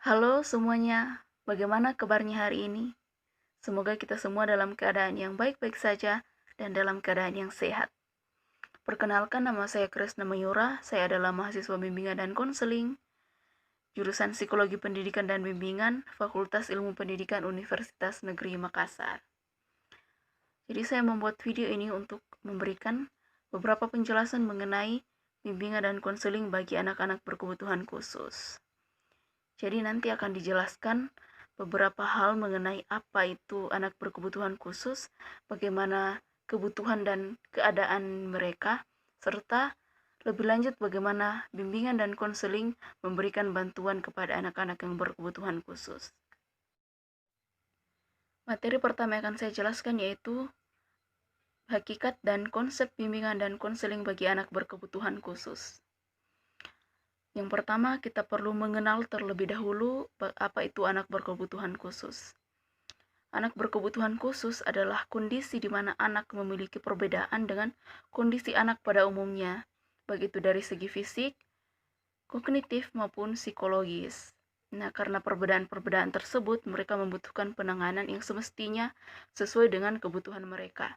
Halo semuanya, bagaimana kabarnya hari ini? Semoga kita semua dalam keadaan yang baik-baik saja dan dalam keadaan yang sehat. Perkenalkan, nama saya Kresna Mayura, saya adalah mahasiswa bimbingan dan konseling, jurusan Psikologi Pendidikan dan Bimbingan, Fakultas Ilmu Pendidikan Universitas Negeri Makassar. Jadi saya membuat video ini untuk memberikan beberapa penjelasan mengenai bimbingan dan konseling bagi anak-anak berkebutuhan khusus. Jadi nanti akan dijelaskan beberapa hal mengenai apa itu anak berkebutuhan khusus, bagaimana kebutuhan dan keadaan mereka, serta lebih lanjut bagaimana bimbingan dan konseling memberikan bantuan kepada anak-anak yang berkebutuhan khusus. Materi pertama yang akan saya jelaskan yaitu hakikat dan konsep bimbingan dan konseling bagi anak berkebutuhan khusus. Yang pertama, kita perlu mengenal terlebih dahulu apa itu anak berkebutuhan khusus. Anak berkebutuhan khusus adalah kondisi di mana anak memiliki perbedaan dengan kondisi anak pada umumnya, baik itu dari segi fisik, kognitif, maupun psikologis. Nah, karena perbedaan-perbedaan tersebut, mereka membutuhkan penanganan yang semestinya sesuai dengan kebutuhan mereka.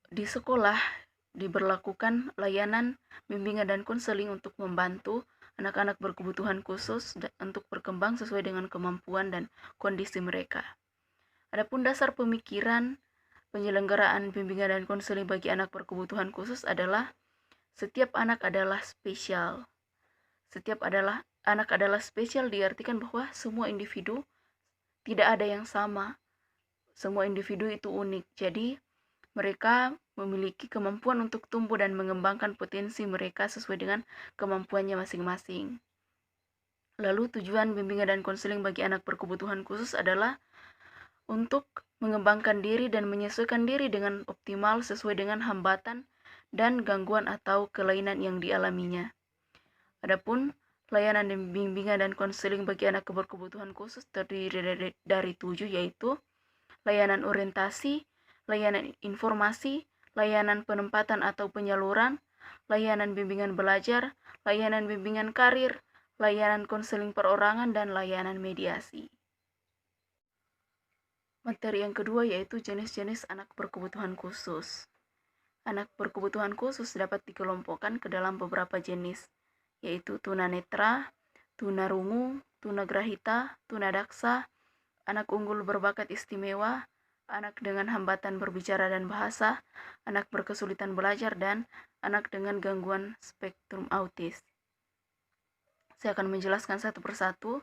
Di sekolah, diberlakukan layanan bimbingan dan konseling untuk membantu anak-anak berkebutuhan khusus untuk berkembang sesuai dengan kemampuan dan kondisi mereka. Adapun dasar pemikiran penyelenggaraan bimbingan dan konseling bagi anak berkebutuhan khusus adalah setiap anak adalah spesial. Anak adalah spesial diartikan bahwa semua individu tidak ada yang sama. Semua individu itu unik. Jadi mereka memiliki kemampuan untuk tumbuh dan mengembangkan potensi mereka sesuai dengan kemampuannya masing-masing. Lalu tujuan bimbingan dan konseling bagi anak berkebutuhan khusus adalah untuk mengembangkan diri dan menyesuaikan diri dengan optimal sesuai dengan hambatan dan gangguan atau kelainan yang dialaminya. Adapun layanan bimbingan dan konseling bagi anak berkebutuhan khusus terdiri dari 7, yaitu layanan orientasi, layanan informasi, layanan penempatan atau penyaluran, layanan bimbingan belajar, layanan bimbingan karir, layanan konseling perorangan, dan layanan mediasi. Materi yang kedua yaitu jenis-jenis anak berkebutuhan khusus. Anak berkebutuhan khusus dapat dikelompokkan ke dalam beberapa jenis, yaitu tunanetra, tunarungu, tunagrahita, tunadaksa, anak unggul berbakat istimewa, anak dengan hambatan berbicara dan bahasa, anak berkesulitan belajar, dan anak dengan gangguan spektrum autis. Saya akan menjelaskan satu persatu.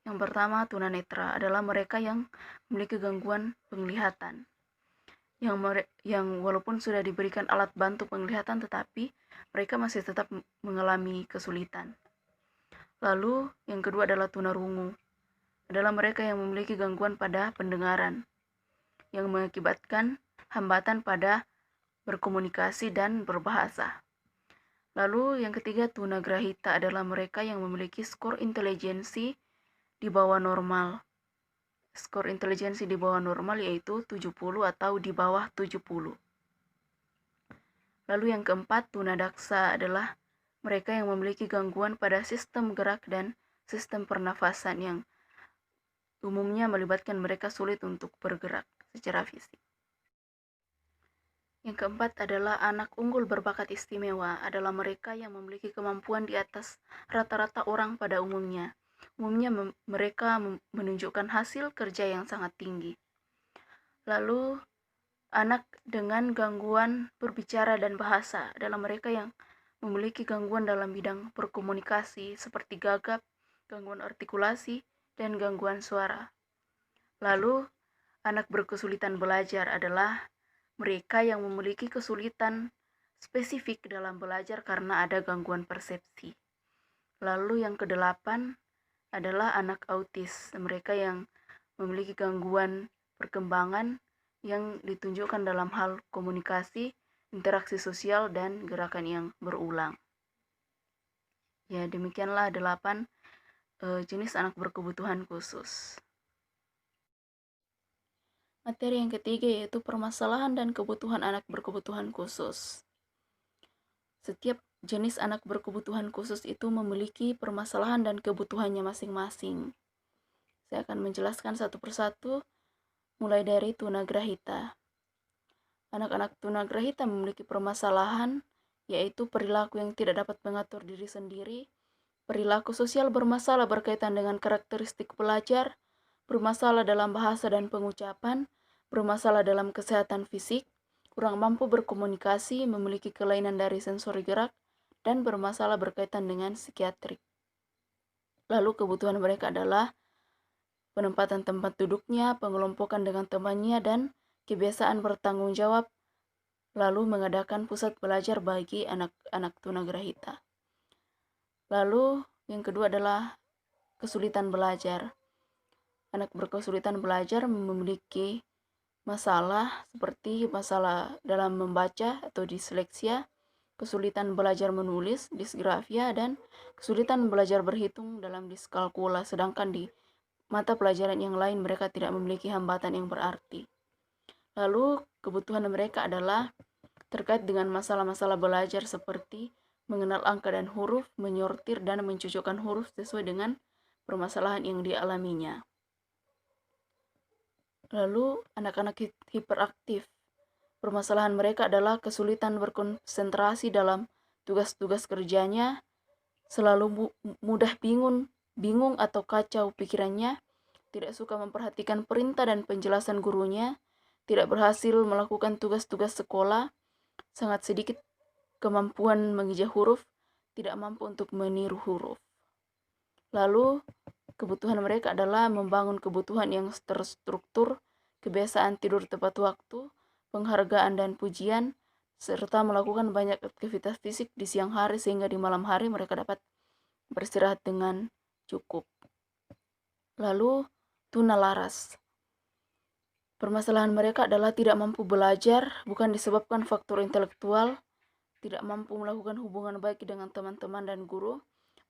Yang pertama, tunanetra adalah mereka yang memiliki gangguan penglihatan. Yang walaupun sudah diberikan alat bantu penglihatan, tetapi mereka masih tetap mengalami kesulitan. Lalu, yang kedua adalah tunarungu. Adalah mereka yang memiliki gangguan pada pendengaran, yang mengakibatkan hambatan pada berkomunikasi dan berbahasa. Lalu yang ketiga, tunagrahita adalah mereka yang memiliki skor intelijensi di bawah normal. Skor intelijensi di bawah normal yaitu 70 atau di bawah 70. Lalu yang keempat, tunadaksa adalah mereka yang memiliki gangguan pada sistem gerak dan sistem pernafasan yang umumnya melibatkan mereka sulit untuk bergerak secara fisik. Yang keempat adalah anak unggul berbakat istimewa, adalah mereka yang memiliki kemampuan di atas rata-rata orang pada umumnya. Umumnya mereka menunjukkan hasil kerja yang sangat tinggi. Lalu anak dengan gangguan berbicara dan bahasa adalah mereka yang memiliki gangguan dalam bidang berkomunikasi seperti gagap, gangguan artikulasi, dan gangguan suara. Lalu anak berkesulitan belajar adalah mereka yang memiliki kesulitan spesifik dalam belajar karena ada gangguan persepsi. Lalu yang kedelapan adalah anak autis, mereka yang memiliki gangguan perkembangan yang ditunjukkan dalam hal komunikasi, interaksi sosial, dan gerakan yang berulang. Ya, demikianlah 8 jenis anak berkebutuhan khusus. Materi yang ketiga yaitu permasalahan dan kebutuhan anak berkebutuhan khusus. Setiap jenis anak berkebutuhan khusus itu memiliki permasalahan dan kebutuhannya masing-masing. Saya akan menjelaskan satu persatu, mulai dari tunagrahita. Anak-anak tunagrahita memiliki permasalahan, yaitu perilaku yang tidak dapat mengatur diri sendiri, perilaku sosial bermasalah berkaitan dengan karakteristik pelajar, bermasalah dalam bahasa dan pengucapan, bermasalah dalam kesehatan fisik, kurang mampu berkomunikasi, memiliki kelainan dari sensori gerak, dan bermasalah berkaitan dengan psikiatrik. Lalu kebutuhan mereka adalah penempatan tempat duduknya, pengelompokan dengan temannya, dan kebiasaan bertanggung jawab, lalu mengadakan pusat belajar bagi anak-anak tunagrahita. Lalu yang kedua adalah kesulitan belajar. Anak berkesulitan belajar memiliki masalah seperti masalah dalam membaca atau disleksia, kesulitan belajar menulis, disgrafia, dan kesulitan belajar berhitung dalam diskalkula, sedangkan di mata pelajaran yang lain mereka tidak memiliki hambatan yang berarti. Lalu kebutuhan mereka adalah terkait dengan masalah-masalah belajar seperti mengenal angka dan huruf, menyortir dan mencocokkan huruf sesuai dengan permasalahan yang dialaminya. Lalu anak-anak hiperaktif. Permasalahan mereka adalah kesulitan berkonsentrasi dalam tugas-tugas kerjanya, selalu mudah bingung atau kacau pikirannya, tidak suka memperhatikan perintah dan penjelasan gurunya, tidak berhasil melakukan tugas-tugas sekolah, sangat sedikit kemampuan menghijau huruf, tidak mampu untuk meniru huruf. Lalu kebutuhan mereka adalah membangun kebutuhan yang terstruktur, kebiasaan tidur tepat waktu, penghargaan dan pujian, serta melakukan banyak aktivitas fisik di siang hari sehingga di malam hari mereka dapat beristirahat dengan cukup. Lalu tuna laras. Permasalahan mereka adalah tidak mampu belajar, bukan disebabkan faktor intelektual, tidak mampu melakukan hubungan baik dengan teman-teman dan guru,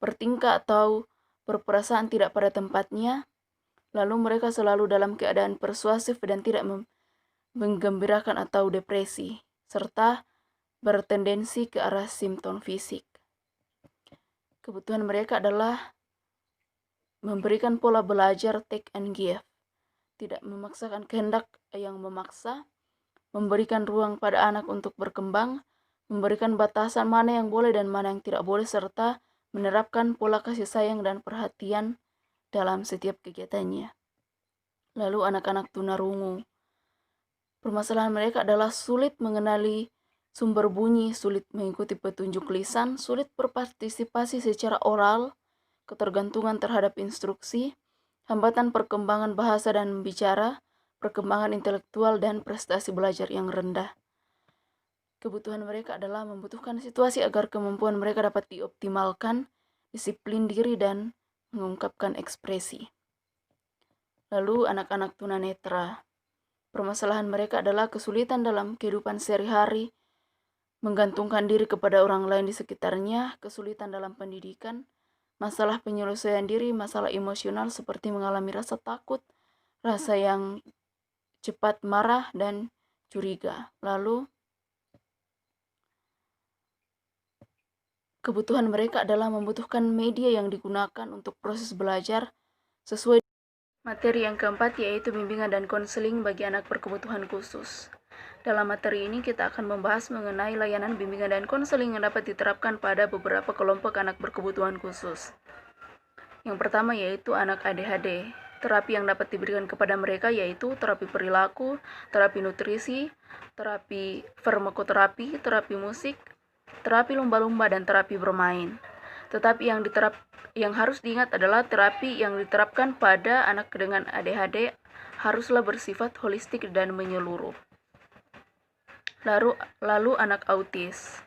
bertingkah atau berperasaan tidak pada tempatnya, lalu mereka selalu dalam keadaan persuasif dan tidak menggembirakan atau depresi, serta bertendensi ke arah simptom fisik. Kebutuhan mereka adalah memberikan pola belajar take and give, tidak memaksakan kehendak yang memaksa, memberikan ruang pada anak untuk berkembang, memberikan batasan mana yang boleh dan mana yang tidak boleh, serta menerapkan pola kasih sayang dan perhatian dalam setiap kegiatannya. Lalu anak-anak tunarungu. Permasalahan mereka adalah sulit mengenali sumber bunyi, sulit mengikuti petunjuk lisan, sulit berpartisipasi secara oral, ketergantungan terhadap instruksi, hambatan perkembangan bahasa dan bicara, perkembangan intelektual, dan prestasi belajar yang rendah. Kebutuhan mereka adalah membutuhkan situasi agar kemampuan mereka dapat dioptimalkan, disiplin diri, dan mengungkapkan ekspresi. Lalu anak-anak tunanetra. Permasalahan mereka adalah kesulitan dalam kehidupan sehari-hari, menggantungkan diri kepada orang lain di sekitarnya, kesulitan dalam pendidikan, masalah penyelesaian diri, masalah emosional seperti mengalami rasa takut, rasa yang cepat marah, dan curiga. Lalu kebutuhan mereka adalah membutuhkan media yang digunakan untuk proses belajar sesuai. Materi yang keempat yaitu bimbingan dan konseling bagi anak berkebutuhan khusus. Dalam materi ini kita akan membahas mengenai layanan bimbingan dan konseling yang dapat diterapkan pada beberapa kelompok anak berkebutuhan khusus. Yang pertama yaitu anak ADHD. Terapi yang dapat diberikan kepada mereka yaitu terapi perilaku, terapi nutrisi, terapi farmakoterapi, terapi musik, terapi lumba-lumba, dan terapi bermain. Tetapi yang harus diingat adalah terapi yang diterapkan pada anak dengan ADHD haruslah bersifat holistik dan menyeluruh. Lalu anak autis.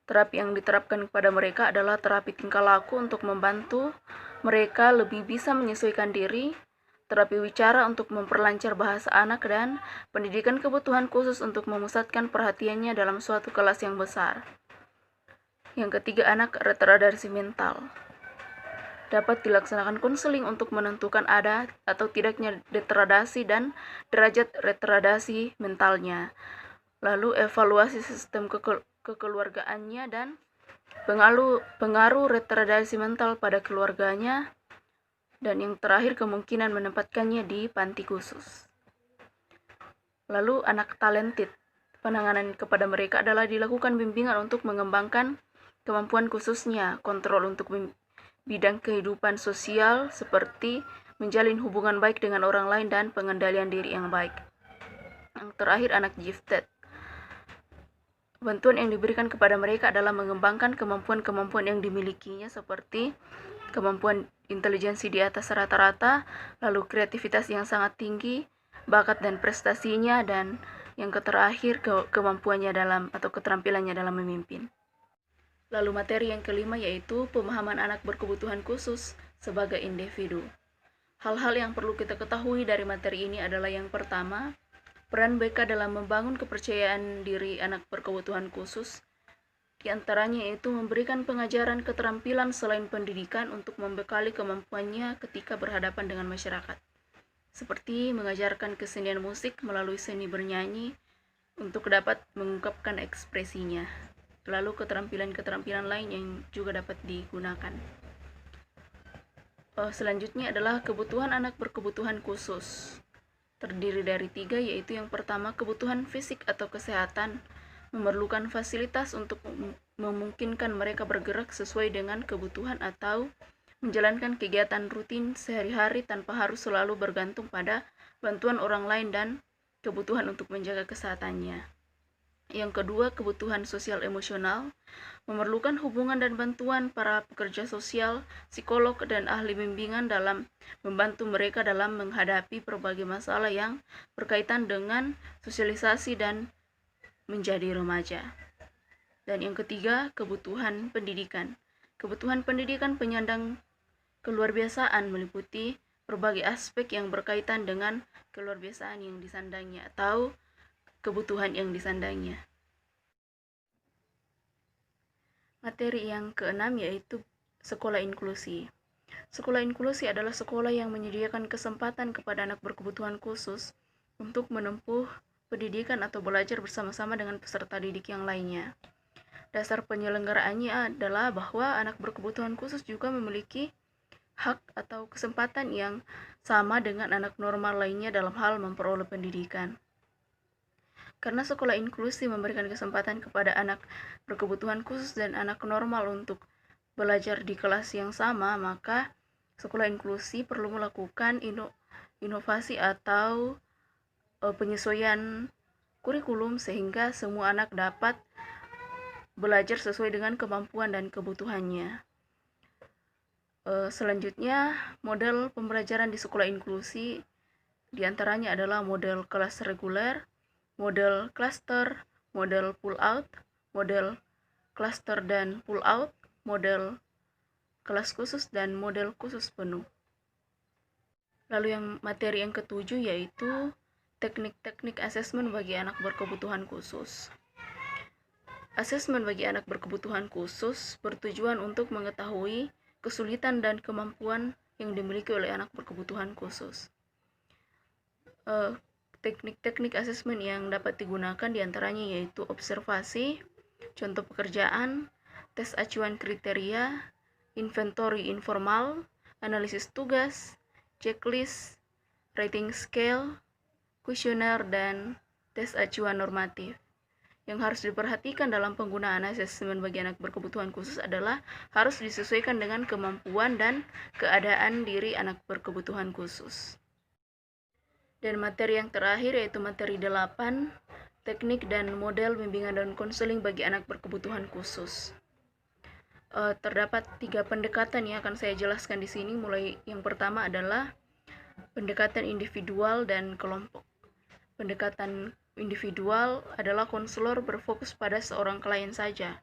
Terapi yang diterapkan kepada mereka adalah terapi tingkah laku untuk membantu mereka lebih bisa menyesuaikan diri, terapi wicara untuk memperlancar bahasa anak, dan pendidikan kebutuhan khusus untuk memusatkan perhatiannya dalam suatu kelas yang besar. Yang ketiga, anak retardasi mental. Dapat dilaksanakan konseling untuk menentukan ada atau tidaknya retardasi dan derajat retardasi mentalnya. Lalu evaluasi sistem kekeluargaannya dan pengaruh retardasi mental pada keluarganya, dan yang terakhir kemungkinan menempatkannya di panti khusus. Lalu anak talented, penanganan kepada mereka adalah dilakukan bimbingan untuk mengembangkan kemampuan khususnya, kontrol untuk bidang kehidupan sosial seperti menjalin hubungan baik dengan orang lain dan pengendalian diri yang baik. Yang terakhir anak gifted. Bantuan yang diberikan kepada mereka adalah mengembangkan kemampuan-kemampuan yang dimilikinya seperti kemampuan intelijensi di atas rata-rata, lalu kreativitas yang sangat tinggi, bakat dan prestasinya, dan yang terakhir kemampuannya dalam atau keterampilannya dalam memimpin. Lalu materi yang kelima yaitu pemahaman anak berkebutuhan khusus sebagai individu. Hal-hal yang perlu kita ketahui dari materi ini adalah yang pertama, peran BK dalam membangun kepercayaan diri anak berkebutuhan khusus. Di antaranya yaitu memberikan pengajaran keterampilan selain pendidikan untuk membekali kemampuannya ketika berhadapan dengan masyarakat. Seperti mengajarkan kesenian musik melalui seni bernyanyi untuk dapat mengungkapkan ekspresinya. Lalu keterampilan-keterampilan lain yang juga dapat digunakan. Selanjutnya adalah kebutuhan anak berkebutuhan khusus. Terdiri dari 3, yaitu yang pertama kebutuhan fisik atau kesehatan, memerlukan fasilitas untuk memungkinkan mereka bergerak sesuai dengan kebutuhan atau menjalankan kegiatan rutin sehari-hari tanpa harus selalu bergantung pada bantuan orang lain dan kebutuhan untuk menjaga kesehatannya. Yang kedua, kebutuhan sosial emosional, memerlukan hubungan dan bantuan para pekerja sosial, psikolog, dan ahli bimbingan dalam membantu mereka dalam menghadapi berbagai masalah yang berkaitan dengan sosialisasi dan menjadi remaja. Dan yang ketiga, kebutuhan pendidikan. Kebutuhan pendidikan penyandang keluarbiasaan meliputi berbagai aspek yang berkaitan dengan keluarbiasaan yang disandangnya atau kebutuhan yang disandangnya. Materi yang keenam yaitu sekolah inklusi. Sekolah inklusi adalah sekolah yang menyediakan kesempatan kepada anak berkebutuhan khusus untuk menempuh pendidikan atau belajar bersama-sama dengan peserta didik yang lainnya. Dasar penyelenggaraannya adalah bahwa anak berkebutuhan khusus juga memiliki hak atau kesempatan yang sama dengan anak normal lainnya dalam hal memperoleh pendidikan. Karena sekolah inklusi memberikan kesempatan kepada anak berkebutuhan khusus dan anak normal untuk belajar di kelas yang sama, maka sekolah inklusi perlu melakukan inovasi atau penyesuaian kurikulum sehingga semua anak dapat belajar sesuai dengan kemampuan dan kebutuhannya. Selanjutnya, model pembelajaran di sekolah inklusi diantaranya adalah model kelas reguler, model cluster, model pull out, model cluster dan pull out, model kelas khusus, dan model khusus penuh. Lalu materi yang ketujuh yaitu teknik-teknik asesmen bagi anak berkebutuhan khusus. Asesmen bagi anak berkebutuhan khusus bertujuan untuk mengetahui kesulitan dan kemampuan yang dimiliki oleh anak berkebutuhan khusus. Teknik-teknik asesmen yang dapat digunakan diantaranya yaitu observasi, contoh pekerjaan, tes acuan kriteria, inventory informal, analisis tugas, checklist, rating scale, kuesioner, dan tes acuan normatif. Yang harus diperhatikan dalam penggunaan asesmen bagi anak berkebutuhan khusus adalah harus disesuaikan dengan kemampuan dan keadaan diri anak berkebutuhan khusus. Dan materi yang terakhir yaitu materi 8, teknik dan model bimbingan dan konseling bagi anak berkebutuhan khusus. Terdapat 3 pendekatan yang akan saya jelaskan di sini. Mulai yang pertama adalah pendekatan individual dan kelompok. Pendekatan individual adalah konselor berfokus pada seorang klien saja.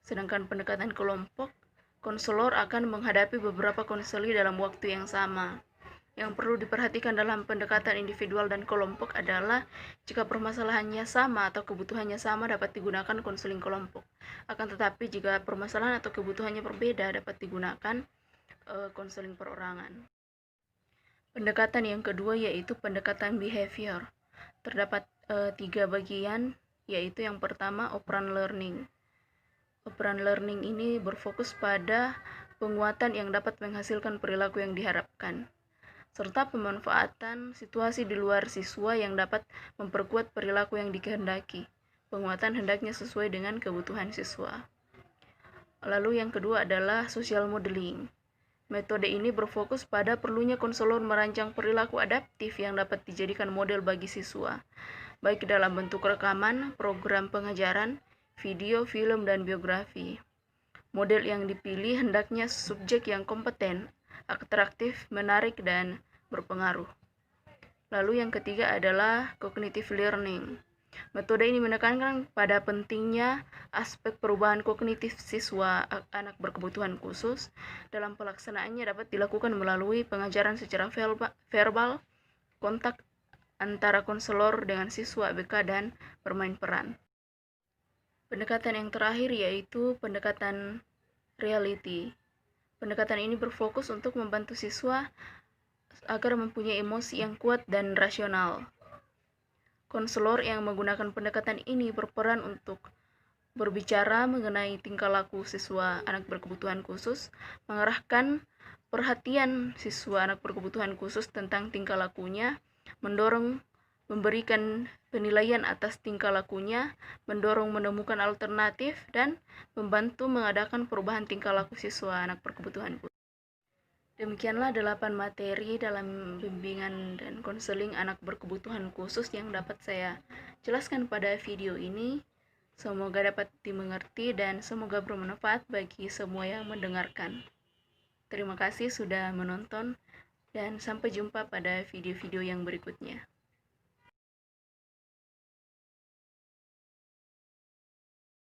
Sedangkan pendekatan kelompok, konselor akan menghadapi beberapa konseli dalam waktu yang sama. Yang perlu diperhatikan dalam pendekatan individual dan kelompok adalah jika permasalahannya sama atau kebutuhannya sama dapat digunakan konseling kelompok. Akan tetapi jika permasalahan atau kebutuhannya berbeda dapat digunakan konseling perorangan. Pendekatan yang kedua yaitu pendekatan behavior. Terdapat 3 bagian, yaitu yang pertama operant learning. Operant learning ini berfokus pada penguatan yang dapat menghasilkan perilaku yang diharapkan, serta pemanfaatan situasi di luar siswa yang dapat memperkuat perilaku yang dikehendaki. Penguatan hendaknya sesuai dengan kebutuhan siswa. Lalu yang kedua adalah social modeling. Metode ini berfokus pada perlunya konselor merancang perilaku adaptif yang dapat dijadikan model bagi siswa, baik dalam bentuk rekaman, program pengajaran, video, film, dan biografi. Model yang dipilih hendaknya subjek yang kompeten, atraktif, menarik, dan berpengaruh. Lalu yang ketiga adalah cognitive learning. Metode ini menekankan pada pentingnya aspek perubahan kognitif siswa anak berkebutuhan khusus. Dalam pelaksanaannya dapat dilakukan melalui pengajaran secara verbal, kontak antara konselor dengan siswa ABK, dan bermain peran. Pendekatan yang terakhir yaitu pendekatan reality. Pendekatan ini berfokus untuk membantu siswa agar mempunyai emosi yang kuat dan rasional. Konselor yang menggunakan pendekatan ini berperan untuk berbicara mengenai tingkah laku siswa anak berkebutuhan khusus, mengarahkan perhatian siswa anak berkebutuhan khusus tentang tingkah lakunya, memberikan penilaian atas tingkah lakunya, mendorong menemukan alternatif, dan membantu mengadakan perubahan tingkah laku siswa anak berkebutuhan khusus. Demikianlah 8 materi dalam bimbingan dan konseling anak berkebutuhan khusus yang dapat saya jelaskan pada video ini. Semoga dapat dimengerti dan semoga bermanfaat bagi semua yang mendengarkan. Terima kasih sudah menonton dan sampai jumpa pada video-video yang berikutnya.